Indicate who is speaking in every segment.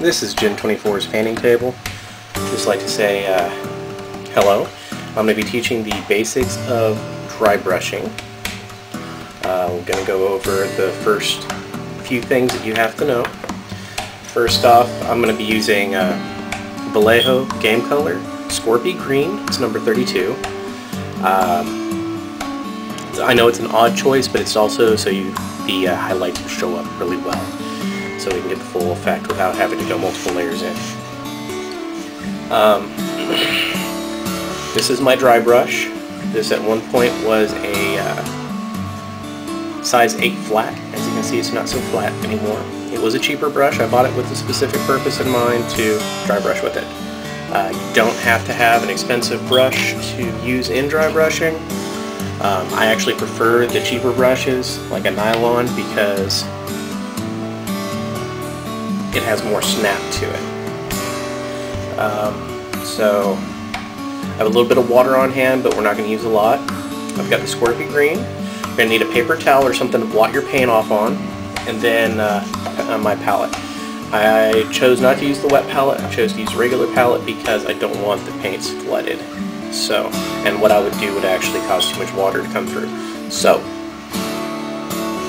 Speaker 1: This is Gen 24's painting table. Just like to say hello. I'm going to be teaching the basics of dry brushing. We're going to go over the first few things that you have to know. First off, I'm going to be using Vallejo Game Color Scorpy Green. It's number 32. I know it's an odd choice, but it's also so the highlights will show up really well, so we can get the full effect without having to go multiple layers in. This is my dry brush. This at one point was a size 8 flat. As you can see, it's not so flat anymore. It was a cheaper brush. I bought it with a specific purpose in mind, to dry brush with it. You don't have to have an expensive brush to use in dry brushing. I actually prefer the cheaper brushes, like a nylon, because it has more snap to it. So I have a little bit of water on hand, but we're not going to use a lot. I've got the Scorpy Green. You're going to need a paper towel or something to blot your paint off on, and then my palette. I chose not to use the wet palette. I chose to use regular palette because I don't want the paints flooded. So, and what I would do would actually cause too much water to come through. So,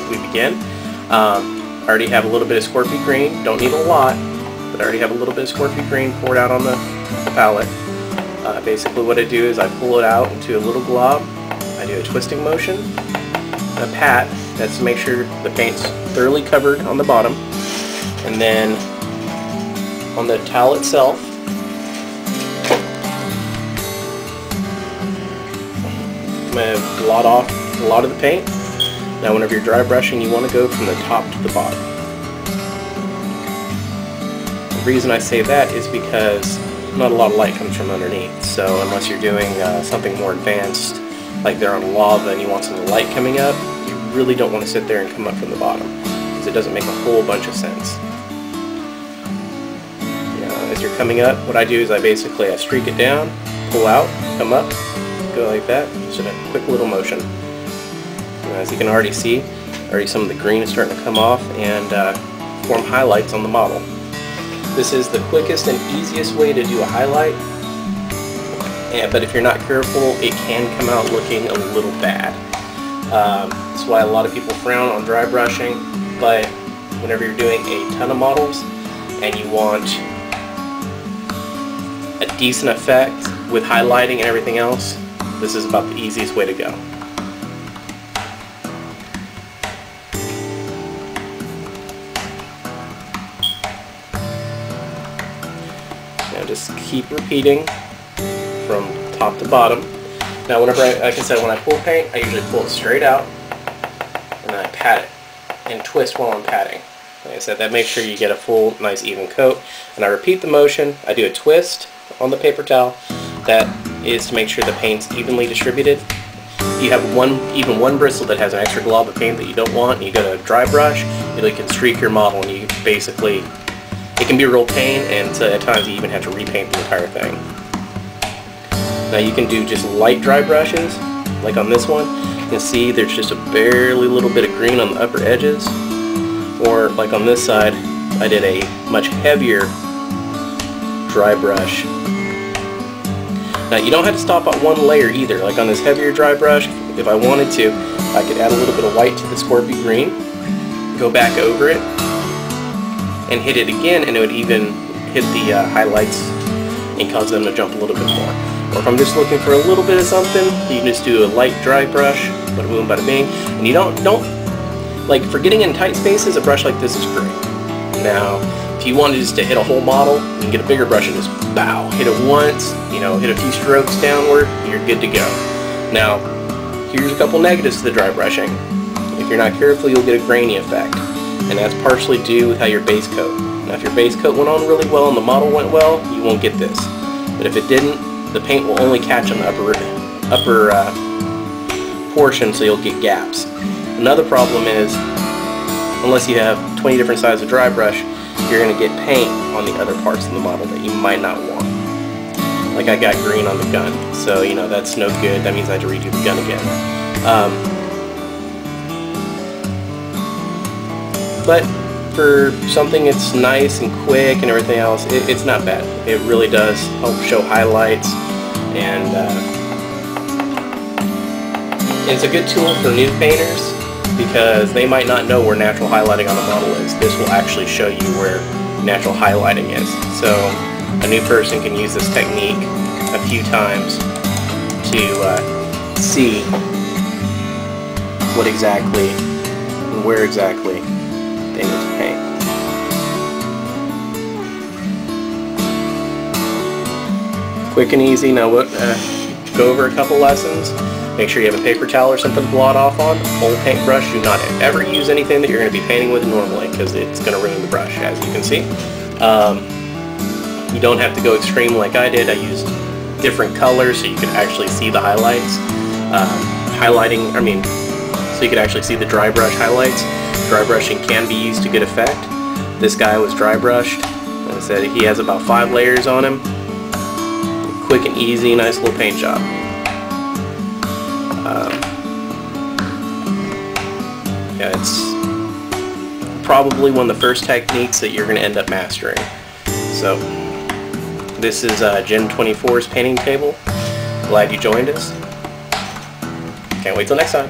Speaker 1: we begin. I already have a little bit of Scorpy Green. Don't need a lot, but I already have a little bit of Scorpy Green poured out on the palette. Basically what I do is I pull it out into a little glob. I do a twisting motion, a pat. That's to make sure the paint's thoroughly covered on the bottom. And then on the towel itself, I'm going to blot off a lot of the paint. Now whenever you're dry brushing, you want to go from the top to the bottom. The reason I say that is because not a lot of light comes from underneath, so unless you're doing something more advanced, like they're on lava and you want some light coming up, you really don't want to sit there and come up from the bottom, because it doesn't make a whole bunch of sense. As you're coming up, what I do is I streak it down, pull out, come up, go like that, just in a quick little motion. And as you can already see, some of the green is starting to come off and form highlights on the model. This is the quickest and easiest way to do a highlight, but if you're not careful, it can come out looking a little bad. That's why a lot of people frown on dry brushing, but whenever you're doing a ton of models and you want a decent effect with highlighting and everything else, this is about the easiest way to go. Now just keep repeating from top to bottom. Now whenever like I said, when I pull paint, I usually pull it straight out and then I pat it and twist while I'm patting. Like I said, that makes sure you get a full, nice, even coat. And I repeat the motion. I do a twist on the paper towel. That is to make sure the paint's evenly distributed. If you have even one bristle that has an extra glob of paint that you don't want, and you go to a dry brush, it can streak your model, and you basically, it can be a real pain, and so at times you even have to repaint the entire thing. Now you can do just light dry brushes, like on this one. You can see there's just a barely little bit of green on the upper edges. Or like on this side, I did a much heavier dry brush. Now you don't have to stop at one layer either. Like on this heavier dry brush, if I wanted to, I could add a little bit of white to the Scorpy Green, go back over it, and hit it again, and it would even hit the highlights and cause them to jump a little bit more. Or if I'm just looking for a little bit of something, you can just do a light dry brush, bada boom, bada bing, and you don't like, for getting in tight spaces, a brush like this is great. Now, if you wanted just to hit a whole model, you can get a bigger brush and just bow, hit it once, hit a few strokes downward, you're good to go. Now, here's a couple negatives to the dry brushing. If you're not careful, you'll get a grainy effect, and that's partially due with how your base coat. Now, if your base coat went on really well and the model went well, you won't get this. But if it didn't, the paint will only catch on the upper portion, so you'll get gaps. Another problem is, unless you have 20 different sizes of dry brush, you're going to get paint on the other parts of the model that you might not want. Like I got green on the gun, so that's no good. That means I have to redo the gun again. But for something that's nice and quick and everything else, it's not bad. It really does help show highlights, and it's a good tool for new painters because they might not know where natural highlighting on the model is. This will actually show you where natural highlighting is. So a new person can use this technique a few times to see what exactly and where exactly they need to paint. Quick and easy. Now go over a couple lessons. Make sure you have a paper towel or something to blot off on. Old paintbrush. Do not ever use anything that you're going to be painting with normally because it's going to ruin the brush, as you can see. You don't have to go extreme like I did. I used different colors so you could actually see the highlights. So you could actually see the dry brush highlights. Dry brushing can be used to good effect. This guy was dry brushed. Like I said, he has about 5 layers on him. Quick and easy, nice little paint job. Yeah, it's probably one of the first techniques that you're going to end up mastering. So, this is Gen 24's painting table. Glad you joined us. Can't wait till next time.